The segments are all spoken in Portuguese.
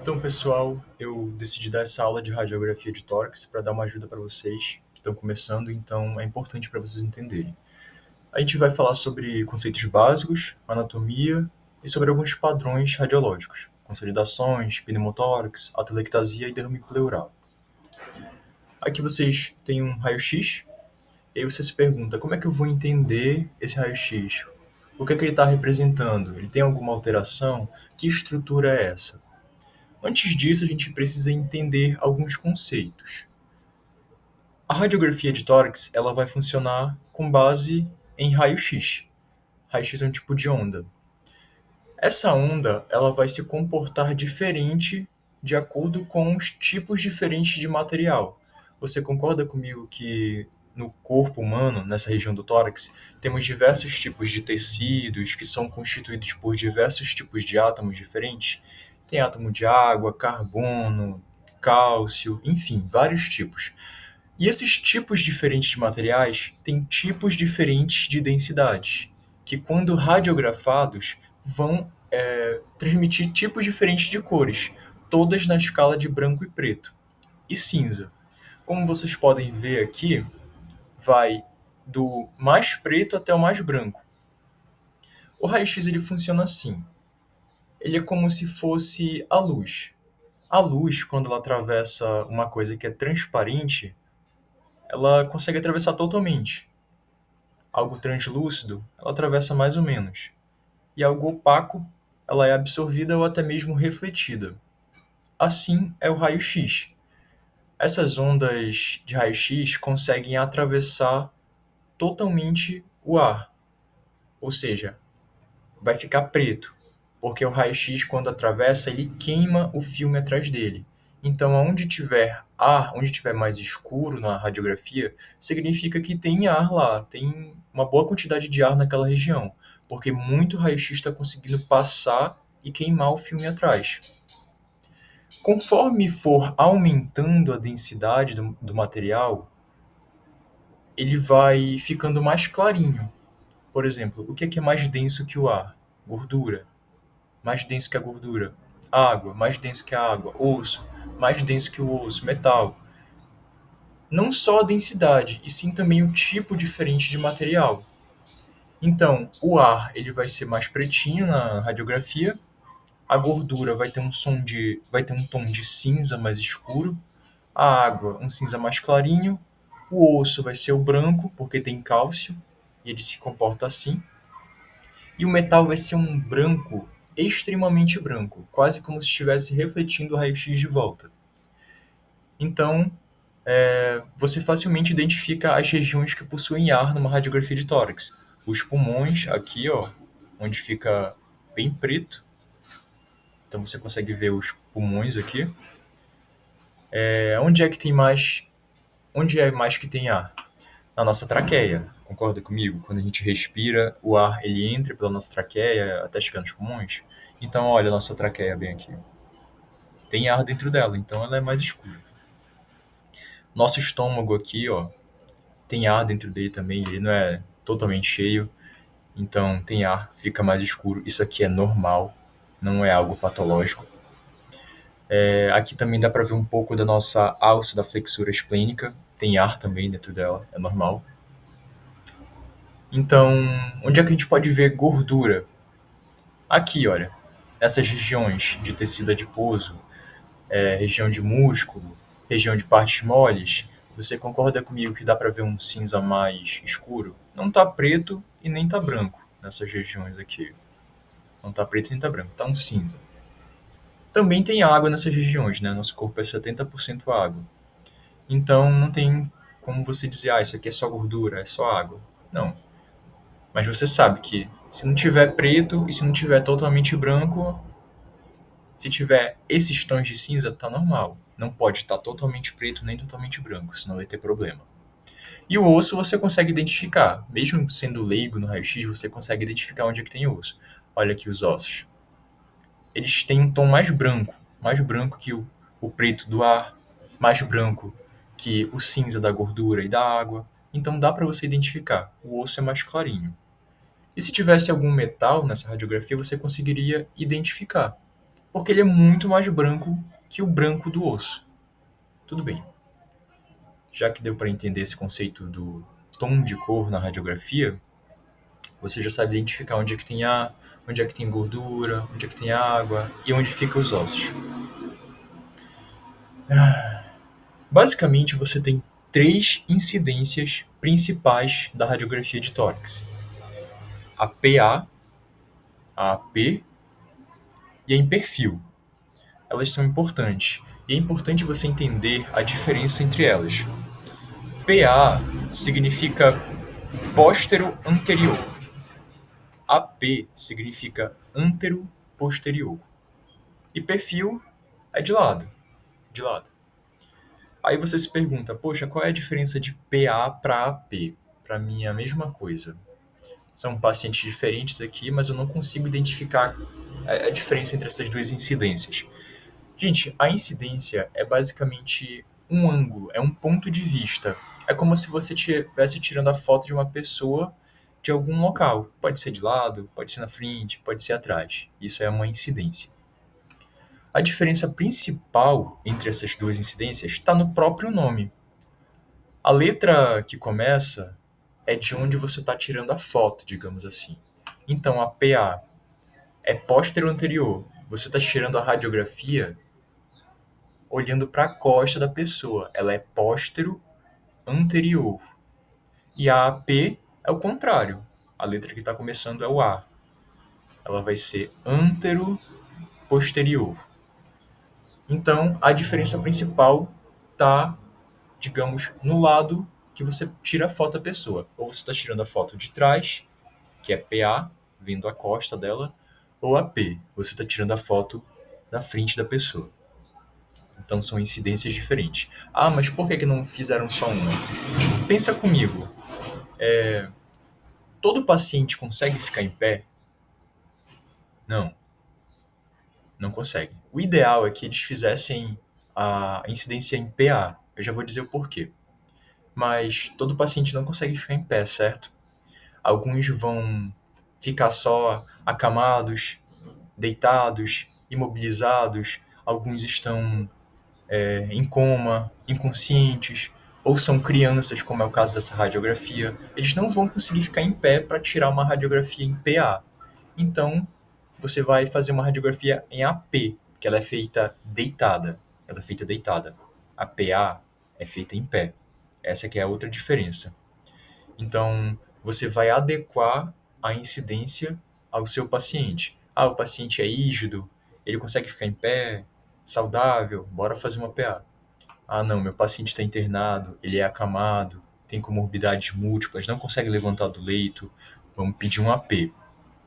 Então, pessoal, eu decidi dar essa aula de radiografia de tórax para dar uma ajuda para vocês que estão começando, então é importante para vocês entenderem. A gente vai falar sobre conceitos básicos, anatomia e sobre alguns padrões radiológicos, consolidações, pneumotórax, atelectasia e derrame pleural. Aqui vocês têm um raio-x, e aí você se pergunta, como é que eu vou entender esse raio-x? O que é que ele está representando? Ele tem alguma alteração? Que estrutura é essa? Antes disso, a gente precisa entender alguns conceitos. A radiografia de tórax ela vai funcionar com base em raio-x. Raio-x é um tipo de onda. Essa onda ela vai se comportar diferente de acordo com os tipos diferentes de material. Você concorda comigo que no corpo humano, nessa região do tórax, temos diversos tipos de tecidos que são constituídos por diversos tipos de átomos diferentes? Tem átomo de água, carbono, cálcio, enfim, vários tipos. E esses tipos diferentes de materiais têm tipos diferentes de densidades, que quando radiografados vão transmitir tipos diferentes de cores, todas na escala de branco e preto e cinza. Como vocês podem ver aqui, vai do mais preto até o mais branco. O raio-x ele funciona assim. Ele é como se fosse a luz. A luz, quando ela atravessa uma coisa que é transparente, ela consegue atravessar totalmente. Algo translúcido, ela atravessa mais ou menos. E algo opaco, ela é absorvida ou até mesmo refletida. Assim é o raio-x. Essas ondas de raio-x conseguem atravessar totalmente o ar, ou seja, vai ficar preto, porque o raio-x, quando atravessa, ele queima o filme atrás dele. Então, onde tiver ar, onde tiver mais escuro na radiografia, significa que tem ar lá, tem uma boa quantidade de ar naquela região, porque muito raio-x está conseguindo passar e queimar o filme atrás. Conforme for aumentando a densidade do material, ele vai ficando mais clarinho. Por exemplo, o que é mais denso que o ar? Gordura. Mais denso que a gordura. Água, mais denso que a água. Osso, mais denso que o osso. Metal. Não só a densidade, e sim também o tipo diferente de material. Então, o ar ele vai ser mais pretinho na radiografia, a gordura vai ter um tom de cinza mais escuro, a água um cinza mais clarinho, o osso vai ser o branco, porque tem cálcio, e ele se comporta assim, e o metal vai ser um branco extremamente branco, quase como se estivesse refletindo o raio-x de volta. Então, você facilmente identifica as regiões que possuem ar numa radiografia de tórax. Os pulmões, aqui, ó, onde fica bem preto. Então você consegue ver os pulmões aqui. Onde é que tem mais? Onde é mais que tem ar? Na nossa traqueia. Concorda comigo? Quando a gente respira, o ar ele entra pela nossa traqueia até chegar nos pulmões. Então, olha a nossa traqueia bem aqui. Tem ar dentro dela, então ela é mais escura. Nosso estômago aqui, ó, tem ar dentro dele também, ele não é totalmente cheio, então tem ar, fica mais escuro. Isso aqui é normal, não é algo patológico. Aqui também dá para ver um pouco da nossa alça da flexura esplênica, tem ar também dentro dela, é normal. Então, onde é que a gente pode ver gordura? Aqui, olha, nessas regiões de tecido adiposo, região de músculo, região de partes moles, você concorda comigo que dá para ver um cinza mais escuro? Não tá preto e nem tá branco nessas regiões aqui. Não tá preto nem tá branco, tá um cinza. Também tem água nessas regiões, né? Nosso corpo é 70% água. Então não tem como você dizer, isso aqui é só gordura, é só água. Não. Mas você sabe que se não tiver preto e se não tiver totalmente branco, se tiver esses tons de cinza, tá normal. Não pode estar totalmente preto nem totalmente branco, senão vai ter problema. E o osso você consegue identificar. Mesmo sendo leigo no raio-x, você consegue identificar onde é que tem osso. Olha aqui os ossos. Eles têm um tom mais branco que o preto do ar, mais branco que o cinza da gordura e da água. Então dá para você identificar. O osso é mais clarinho. E se tivesse algum metal nessa radiografia, você conseguiria identificar. porque ele é muito mais branco que o branco do osso. Tudo bem. Já que deu para entender esse conceito do tom de cor na radiografia, você já sabe identificar onde é que tem gordura, onde é que tem água e onde ficam os ossos. Basicamente, você tem três incidências principais da radiografia de tórax: a PA, a AP e a em perfil. Elas são importantes, e é importante você entender a diferença entre elas. PA significa póstero-anterior. AP significa antero-posterior. E perfil é de lado, de lado. Aí você se pergunta, poxa, qual é a diferença de PA para AP? Para mim é a mesma coisa. São pacientes diferentes aqui, mas eu não consigo identificar a diferença entre essas duas incidências. Gente, a incidência é basicamente um ângulo, é um ponto de vista. É como se você estivesse tirando a foto de uma pessoa de algum local. Pode ser de lado, pode ser na frente, pode ser atrás. Isso é uma incidência. A diferença principal entre essas duas incidências está no próprio nome. A letra que começa é de onde você está tirando a foto, digamos assim. Então, a PA é póstero anterior. Você está tirando a radiografia olhando para a costa da pessoa. Ela é póstero anterior. E a AP é o contrário. A letra que está começando é o A. Ela vai ser antero posterior. Então, a diferença principal está, digamos, no lado que você tira a foto da pessoa. Ou você está tirando a foto de trás, que é PA, vendo a costa dela, ou a P, você está tirando a foto da frente da pessoa. Então são incidências diferentes. Ah, mas por que não fizeram só uma? Pensa comigo. Todo paciente consegue ficar em pé? Não, não consegue. O ideal é que eles fizessem a incidência em PA. Eu já vou dizer o porquê. Mas todo paciente não consegue ficar em pé, certo? Alguns vão ficar só acamados, deitados, imobilizados. Alguns estão em coma, inconscientes, ou são crianças, como é o caso dessa radiografia. Eles não vão conseguir ficar em pé para tirar uma radiografia em PA. Então, você vai fazer uma radiografia em AP, que ela é feita deitada. Ela é feita deitada. A PA é feita em pé. Essa que é a outra diferença. Então, você vai adequar a incidência ao seu paciente. Ah, o paciente é rígido, ele consegue ficar em pé, saudável, bora fazer uma PA. Ah, não, meu paciente está internado, ele é acamado, tem comorbidades múltiplas, não consegue levantar do leito, vamos pedir um AP,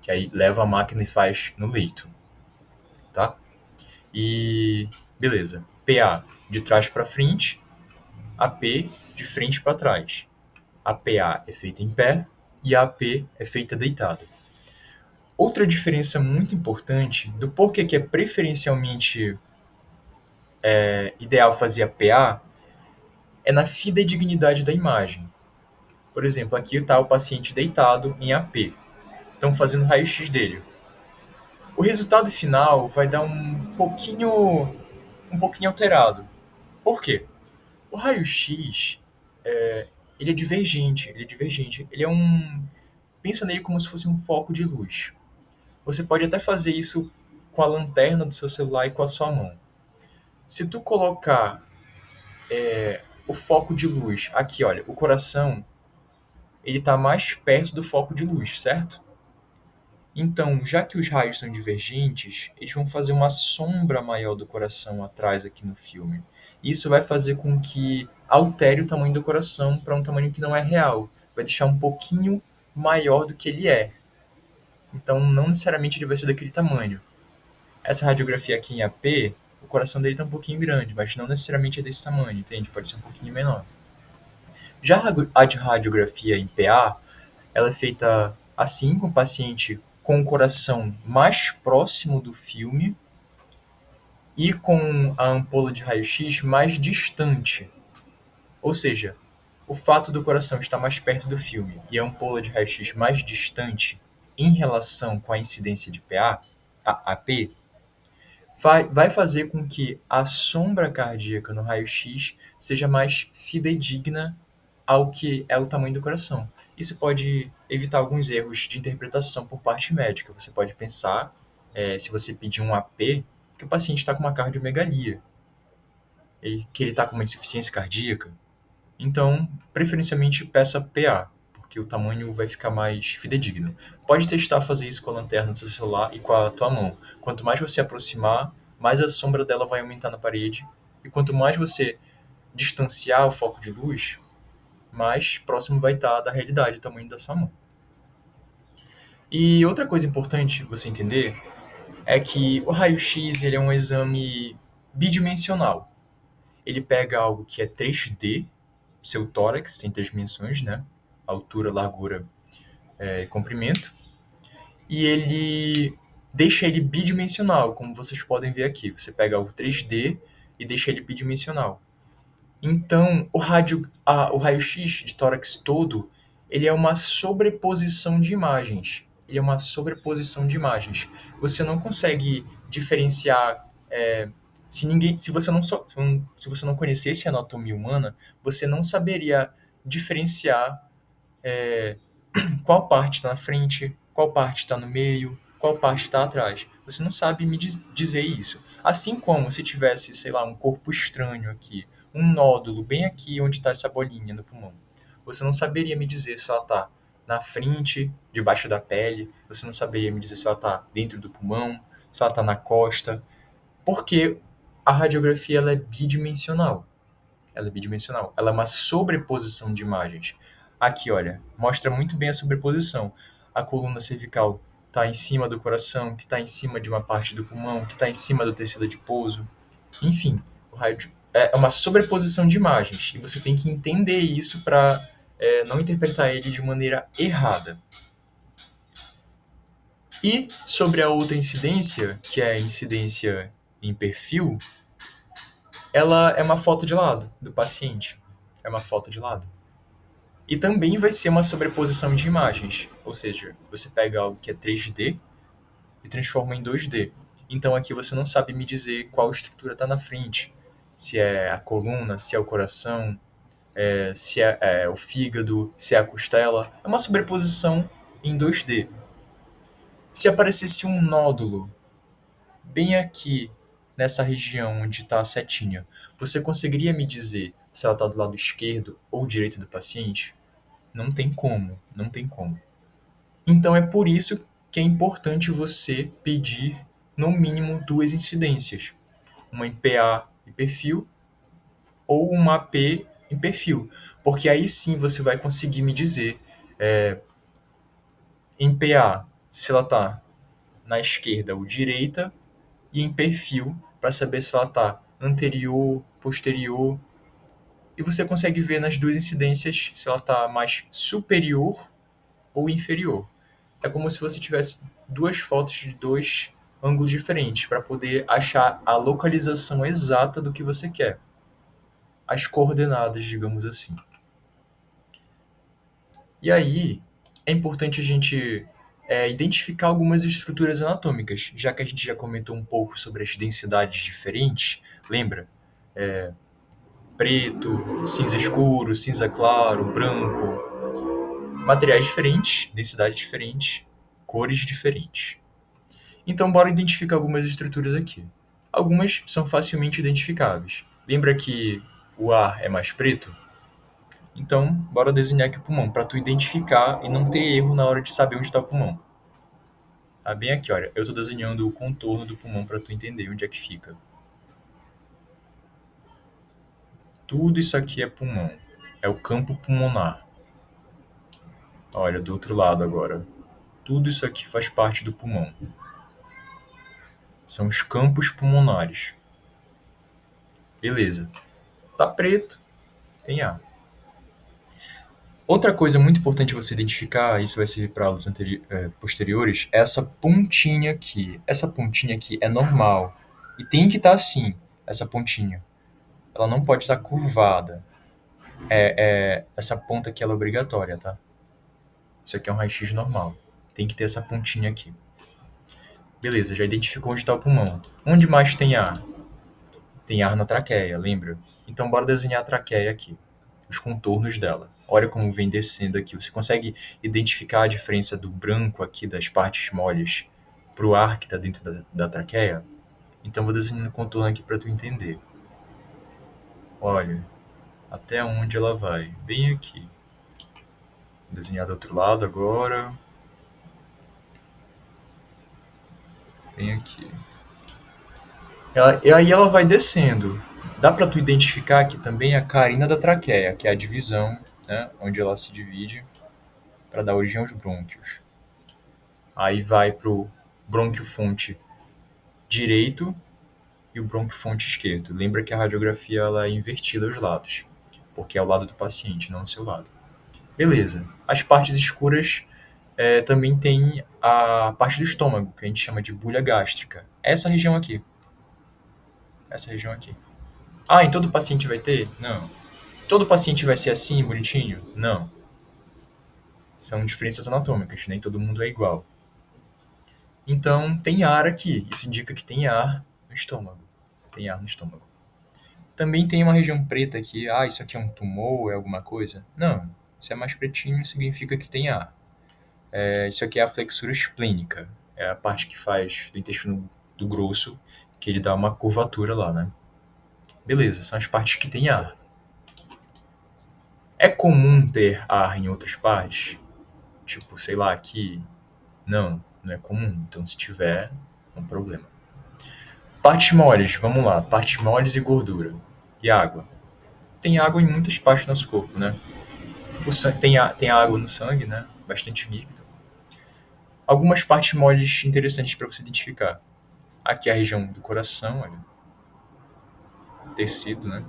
que aí leva a máquina e faz no leito, tá? E beleza, PA de trás para frente, AP de frente para trás. A PA é feita em pé e a AP é feita deitada. Outra diferença muito importante do porquê que é preferencialmente ideal fazer a PA é na fidedignidade da imagem. Por exemplo, aqui está o paciente deitado em AP. Estão fazendo raio-x dele. O resultado final vai dar um pouquinho alterado. Por quê? O raio-x ele é divergente, Ele é um, pensa nele como se fosse um foco de luz. Você pode até fazer isso com a lanterna do seu celular e com a sua mão. Se tu colocar o foco de luz aqui, olha, o coração ele está mais perto do foco de luz, certo? Então, já que os raios são divergentes, eles vão fazer uma sombra maior do coração atrás aqui no filme. Isso vai fazer com que altere o tamanho do coração para um tamanho que não é real. Vai deixar um pouquinho maior do que ele é. Então, não necessariamente ele vai ser daquele tamanho. Essa radiografia aqui em AP, o coração dele está um pouquinho grande, mas não necessariamente é desse tamanho, entende? Pode ser um pouquinho menor. Já a de radiografia em PA, ela é feita assim, com o paciente com o coração mais próximo do filme e com a ampola de raio-x mais distante. Ou seja, o fato do coração estar mais perto do filme e a ampola de raio-x mais distante em relação com a incidência de PA, a AP, vai fazer com que a sombra cardíaca no raio-x seja mais fidedigna ao que é o tamanho do coração. Isso pode evitar alguns erros de interpretação por parte médica. Você pode pensar, se você pedir um AP, que o paciente está com uma cardiomegalia, que ele está com uma insuficiência cardíaca. Então, preferencialmente peça PA, porque o tamanho vai ficar mais fidedigno. Pode testar fazer isso com a lanterna do seu celular e com a tua mão. Quanto mais você aproximar, mais a sombra dela vai aumentar na parede. E quanto mais você distanciar o foco de luz, mais próximo vai estar da realidade o tamanho da sua mão. E outra coisa importante você entender é que o raio-x ele é um exame bidimensional. Ele pega algo que é 3D, seu tórax tem 3 dimensões, né? Altura, largura e comprimento. E ele deixa ele bidimensional, como vocês podem ver aqui. Você pega algo 3D e deixa ele bidimensional. Então, o raio-x de tórax todo, ele é uma sobreposição de imagens. Ele é uma sobreposição de imagens. Você não consegue diferenciar. Se você não conhecesse a anatomia humana, você não saberia diferenciar qual parte está na frente, qual parte está no meio, qual parte está atrás. Você não sabe me dizer isso. Assim como se tivesse, sei lá, um corpo estranho aqui, um nódulo bem aqui onde está essa bolinha no pulmão. Você não saberia me dizer se ela está na frente, debaixo da pele, você não saberia me dizer se ela está dentro do pulmão, se ela está na costa, porque a radiografia ela é bidimensional. Ela é bidimensional. Ela é uma sobreposição de imagens. Aqui, olha, mostra muito bem a sobreposição. A coluna cervical está em cima do coração, que está em cima de uma parte do pulmão, que está em cima do tecido adiposo. Enfim, o raio é uma sobreposição de imagens. E você tem que entender isso para não interpretar ele de maneira errada. E sobre a outra incidência, que é a incidência em perfil, ela é uma foto de lado do paciente. É uma foto de lado. E também vai ser uma sobreposição de imagens, ou seja, você pega algo que é 3D e transforma em 2D. Então aqui você não sabe me dizer qual estrutura está na frente, se é a coluna, se é o coração, se é o fígado, se é a costela. É uma sobreposição em 2D. Se aparecesse um nódulo bem aqui nessa região onde está a setinha, você conseguiria me dizer se ela está do lado esquerdo ou direito do paciente? Não tem como, não tem como. Então é por isso que é importante você pedir no mínimo 2 incidências, uma em PA e perfil ou uma AP em perfil, porque aí sim você vai conseguir me dizer em PA se ela está na esquerda ou direita e em perfil para saber se ela está anterior, posterior, e você consegue ver nas 2 incidências se ela está mais superior ou inferior. É como se você tivesse 2 fotos de 2 ângulos diferentes para poder achar a localização exata do que você quer. As coordenadas, digamos assim. E aí, é importante a gente identificar algumas estruturas anatômicas, já que a gente já comentou um pouco sobre as densidades diferentes. Lembra? Preto, cinza escuro, cinza claro, branco. Materiais diferentes, densidades diferentes, cores diferentes. Então, bora identificar algumas estruturas aqui. Algumas são facilmente identificáveis. Lembra que o ar é mais preto? Então, bora desenhar aqui o pulmão, para tu identificar e não ter erro na hora de saber onde está o pulmão. Tá bem aqui, olha. Eu estou desenhando o contorno do pulmão para tu entender onde é que fica. Tudo isso aqui é pulmão. É o campo pulmonar. Olha, do outro lado agora. Tudo isso aqui faz parte do pulmão. São os campos pulmonares. Beleza. Tá preto, tem ar. Outra coisa muito importante você identificar, isso vai servir para aulas posteriores, é essa pontinha aqui. Essa pontinha aqui é normal. E tem que estar assim, essa pontinha. Ela não pode estar curvada. Essa ponta aqui ela é obrigatória, tá? Isso aqui é um raio-x normal. Tem que ter essa pontinha aqui. Beleza, já identificou onde está o pulmão. Onde mais tem ar? Tem ar na traqueia, lembra? Então bora desenhar a traqueia aqui, os contornos dela. Olha como vem descendo aqui. Você consegue identificar a diferença do branco aqui das partes moles para o ar que está dentro da traqueia? Então vou desenhando o contorno aqui para tu entender. Olha, até onde ela vai? Bem aqui. Vou desenhar do outro lado agora. Bem aqui. E aí ela vai descendo. Dá para tu identificar aqui também a carina da traqueia, que é a divisão, né, onde ela se divide para dar origem aos brônquios. Aí vai pro brônquio-fonte direito e o brônquio-fonte esquerdo. Lembra que a radiografia ela é invertida aos lados, porque é o lado do paciente, não o seu lado. Beleza. As partes escuras também tem a parte do estômago, que a gente chama de bulha gástrica. Essa região aqui. Essa região aqui. Ah, em todo paciente vai ter? Não. Todo paciente vai ser assim, bonitinho? Não. São diferenças anatômicas, nem todo mundo é igual. Então, tem ar aqui. Isso indica que tem ar no estômago. Tem ar no estômago. Também tem uma região preta aqui. Ah, isso aqui é um tumor, é alguma coisa? Não. Se é mais pretinho, significa que tem ar. Isso aqui é a flexura esplênica. É a parte que faz do intestino do grosso, que ele dá uma curvatura lá, né? Beleza, são as partes que tem ar. É comum ter ar em outras partes? Tipo, sei lá, aqui. Não, não é comum. Então, se tiver, é um problema. Partes moles, vamos lá. Partes moles e gordura. E água. Tem água em muitas partes do nosso corpo, né? Tem água no sangue, né? Bastante líquido. Algumas partes moles interessantes para você identificar. Aqui é a região do coração, olha. Tecido, né?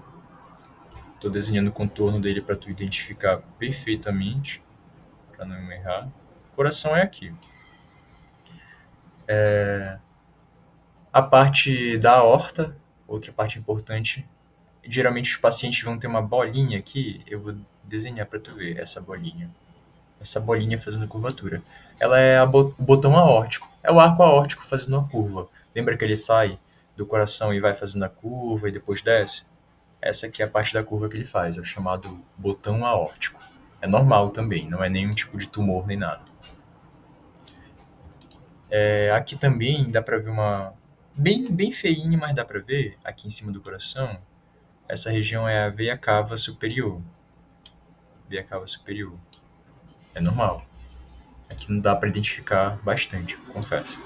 Estou desenhando o contorno dele para tu identificar perfeitamente, para não errar. O coração é aqui. A parte da aorta, outra parte importante. Geralmente os pacientes vão ter uma bolinha aqui, eu vou desenhar para tu ver essa bolinha. Essa bolinha fazendo curvatura. Ela é o botão aórtico. É o arco aórtico fazendo uma curva. Lembra que ele sai do coração e vai fazendo a curva e depois desce? Essa aqui é a parte da curva que ele faz, é o chamado botão aórtico. É normal também, não é nenhum tipo de tumor nem nada. Aqui também dá pra ver uma... Bem feinha, mas dá pra ver, aqui em cima do coração, essa região é a veia cava superior. Veia cava superior. É normal. Aqui não dá pra identificar bastante, confesso.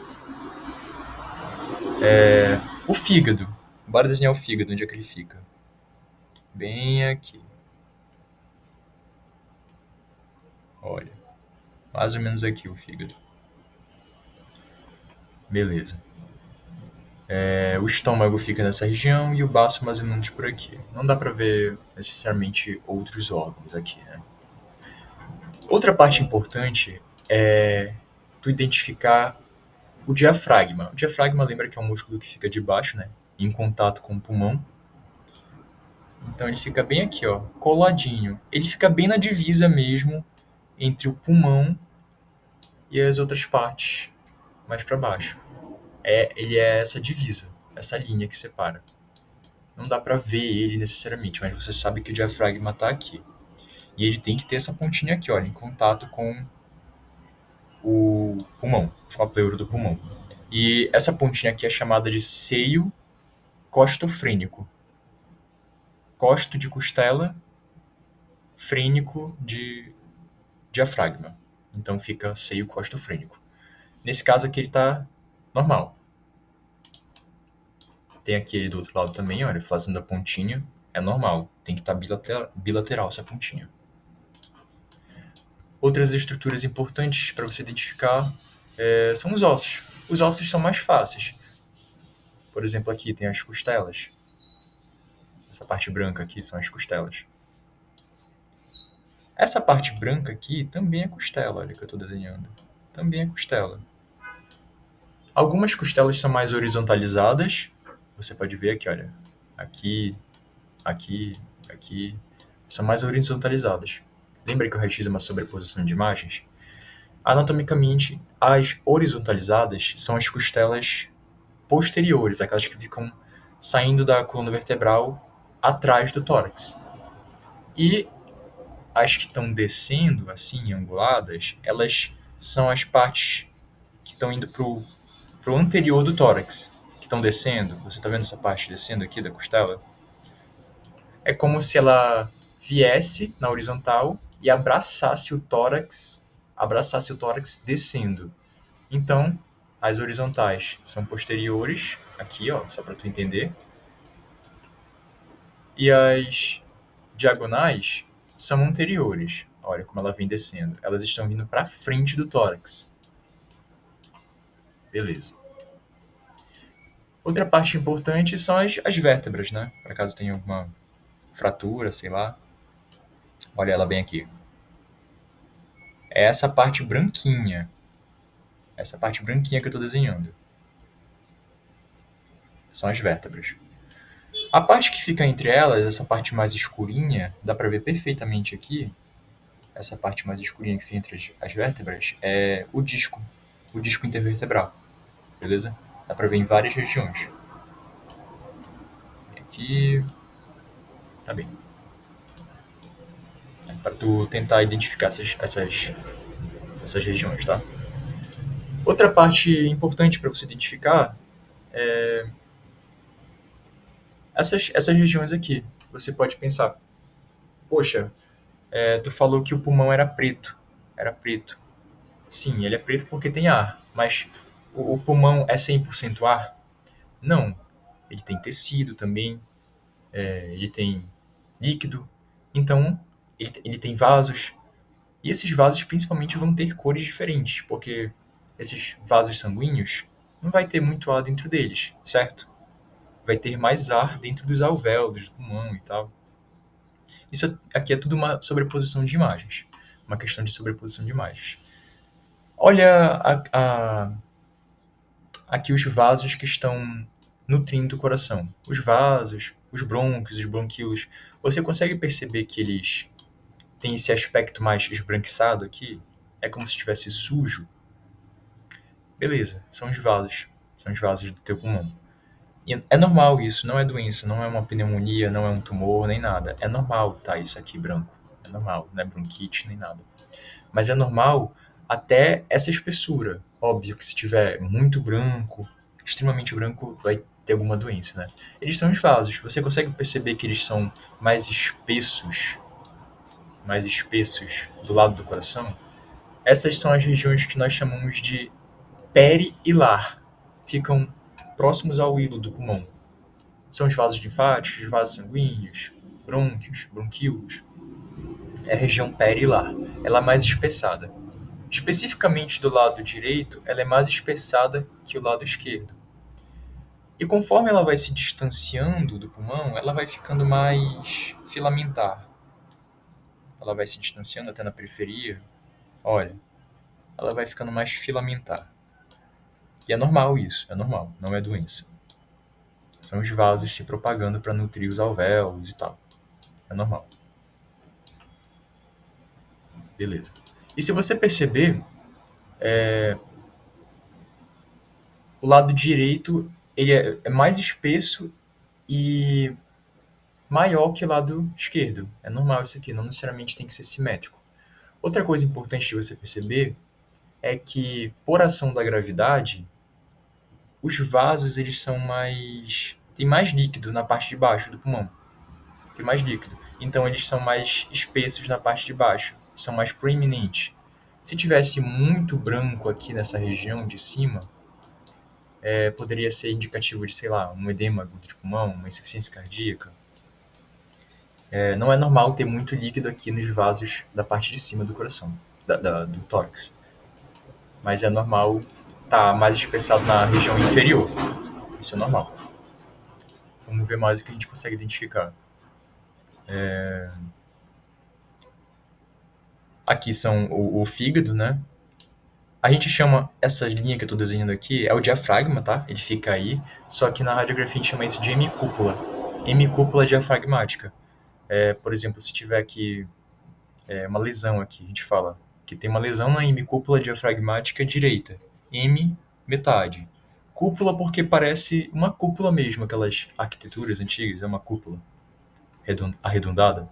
O fígado. Bora desenhar o fígado, onde é que ele fica. Bem aqui. Olha. Mais ou menos aqui o fígado. Beleza. O estômago fica nessa região e o baço mais ou menos por aqui. Não dá pra ver necessariamente outros órgãos aqui, né? Outra parte importante é tu identificar o diafragma. O diafragma lembra que é um músculo que fica debaixo, né? Em contato com o pulmão. Então ele fica bem aqui, ó, coladinho. Ele fica bem na divisa mesmo entre o pulmão e as outras partes mais para baixo. Ele é essa divisa, essa linha que separa. Não dá para ver ele necessariamente, mas você sabe que o diafragma está aqui. E ele tem que ter essa pontinha aqui, olha, em contato com o pulmão, com a pleura do pulmão. E essa pontinha aqui é chamada de seio costofrênico. Costo de costela, frênico de diafragma. Então fica seio costofrênico. Nesse caso aqui ele está normal. Tem aquele do outro lado também, olha, fazendo a pontinha. É normal, tem que estar bilateral essa pontinha. Outras estruturas importantes para você identificar são os ossos. Os ossos são mais fáceis. Por exemplo, aqui tem as costelas. Essa parte branca aqui são as costelas. Essa parte branca aqui também é costela, olha que eu estou desenhando. Também é costela. Algumas costelas são mais horizontalizadas. Você pode ver aqui, olha. Aqui, aqui, aqui. São mais horizontalizadas. Lembra que o raio-x é uma sobreposição de imagens? Anatomicamente, as horizontalizadas são as costelas posteriores, aquelas que ficam saindo da coluna vertebral atrás do tórax. E as que estão descendo, assim, anguladas, elas são as partes que estão indo pro anterior do tórax, que estão descendo. Você está vendo essa parte descendo aqui da costela? É como se ela viesse na horizontal e abraçasse o tórax descendo. Então, as horizontais são posteriores, aqui, ó, só para tu entender. E as diagonais são anteriores. Olha como ela vem descendo. Elas estão vindo para frente do tórax. Beleza. Outra parte importante são as vértebras, né? Para caso tenha alguma fratura, sei lá. Olha ela bem aqui. É essa parte branquinha. Essa parte branquinha que eu estou desenhando. São as vértebras. A parte que fica entre elas, essa parte mais escurinha, dá para ver perfeitamente aqui. Essa parte mais escurinha que fica entre as vértebras é o disco intervertebral, beleza? Dá para ver em várias regiões. E aqui, tá bem. É para tu tentar identificar essas regiões, tá? Outra parte importante para você identificar é essas regiões aqui. Você pode pensar, poxa, tu falou que o pulmão era preto. Era preto. Sim, ele é preto porque tem ar, mas o pulmão é 100% ar? Não. Ele tem tecido também, ele tem líquido, então ele tem vasos. E esses vasos principalmente vão ter cores diferentes, porque esses vasos sanguíneos não vai ter muito ar dentro deles, certo? Vai ter mais ar dentro dos alvéolos, do pulmão e tal. Isso aqui é tudo uma sobreposição de imagens, uma questão de sobreposição de imagens. Olha aqui os vasos que estão nutrindo o coração. Os vasos, os brônquios, os bronquíolos. Você consegue perceber que eles têm esse aspecto mais esbranquiçado aqui? É como se estivesse sujo. Beleza, são os vasos. São os vasos do teu pulmão. E é normal isso, não é doença, não é uma pneumonia, não é um tumor, nem nada. É normal tá isso aqui branco. É normal, não é bronquite nem nada. Mas é normal até essa espessura. Óbvio que se tiver muito branco, extremamente branco, vai ter alguma doença, né? Eles são os vasos. Você consegue perceber que eles são mais espessos do lado do coração? Essas são as regiões que nós chamamos de perihilar. Ficam próximos ao hilo do pulmão. São os vasos linfáticos, os vasos sanguíneos, brônquios, bronquíolos. É a região perihilar. Ela é mais espessada. Especificamente do lado direito, ela é mais espessada que o lado esquerdo. E conforme ela vai se distanciando do pulmão, ela vai ficando mais filamentar. Ela vai se distanciando até na periferia. Olha, ela vai ficando mais filamentar. E é normal isso, é normal, não é doença. São os vasos se propagando para nutrir os alvéolos e tal. É normal. Beleza. E se você perceber, o lado direito ele é mais espesso e maior que o lado esquerdo. É normal isso aqui, não necessariamente tem que ser simétrico. Outra coisa importante de você perceber é que, por ação da gravidade, os vasos eles são mais... tem mais líquido na parte de baixo do pulmão. Tem mais líquido. Então eles são mais espessos na parte de baixo. São mais proeminentes. Se tivesse muito branco aqui nessa região de cima, poderia ser indicativo de, sei lá, um edema agudo de pulmão, uma insuficiência cardíaca. Não é normal ter muito líquido aqui nos vasos da parte de cima do coração, do tórax. Mas é normal estar mais espessado na região inferior. Isso é normal. Vamos ver mais o que a gente consegue identificar. Aqui são o fígado, né? A gente chama essa linha que eu estou desenhando aqui, é o diafragma, tá? Ele fica aí, só que na radiografia a gente chama isso de hemicúpula. Hemicúpula diafragmática. Por exemplo, se tiver aqui uma lesão aqui, a gente fala que tem uma lesão na hemicúpula diafragmática direita. M, metade. Cúpula porque parece uma cúpula mesmo, aquelas arquiteturas antigas, é uma cúpula arredondada.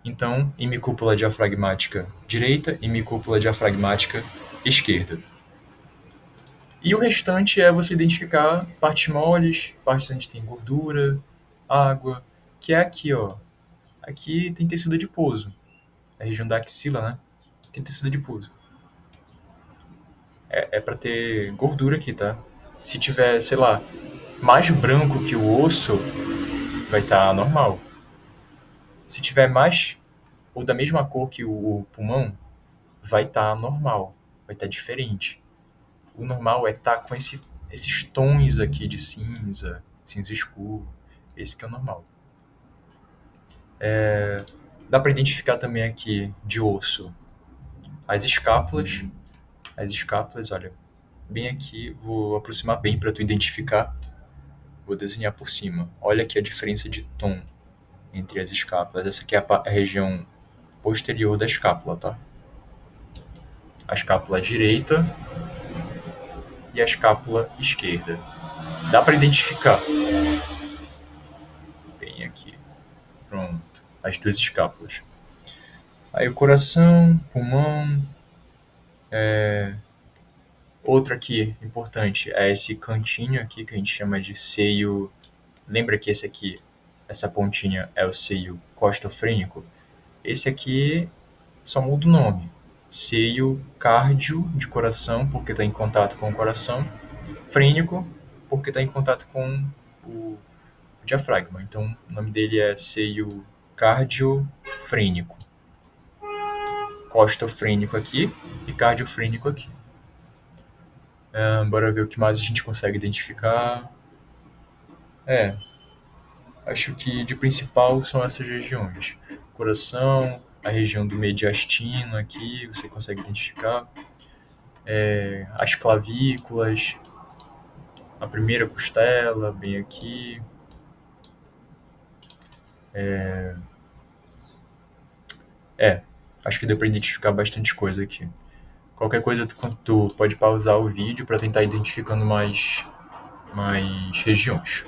Então, hemicúpula diafragmática direita, hemicúpula diafragmática esquerda. E o restante é você identificar partes moles, partes onde tem gordura, água, que é aqui, ó. Aqui tem tecido adiposo. A região da axila, né? Tem tecido adiposo. É para ter gordura aqui, tá? Se tiver, sei lá, mais branco que o osso, vai estar normal. Se tiver mais ou da mesma cor que o pulmão, vai estar normal, vai estar diferente. O normal é estar com esses tons aqui de cinza, cinza escuro. Esse que é o normal. Dá para identificar também aqui de osso as escápulas. As escápulas, olha, bem aqui, vou aproximar bem para tu identificar. Vou desenhar por cima. Olha aqui a diferença de tom entre as escápulas. Essa aqui é a região posterior da escápula, tá? A escápula direita e a escápula esquerda. Dá para identificar. Bem aqui. Pronto. As duas escápulas. Aí o coração, pulmão. Outro aqui importante é esse cantinho aqui que a gente chama de seio. Lembra que esse aqui, essa pontinha é o seio costofrênico? Esse aqui só muda o nome. Seio cardio, de coração, porque está em contato com o coração. Frênico, porque está em contato com o diafragma. Então, o nome dele é seio cardiofrênico. Costofrênico aqui e cardiofrênico aqui. Bora ver o que mais a gente consegue identificar. Acho que de principal são essas regiões. Coração, a região do mediastino aqui, você consegue identificar. As clavículas, a primeira costela, bem aqui. Acho que deu para identificar bastante coisa aqui. Qualquer coisa tu pode pausar o vídeo para tentar identificando mais regiões.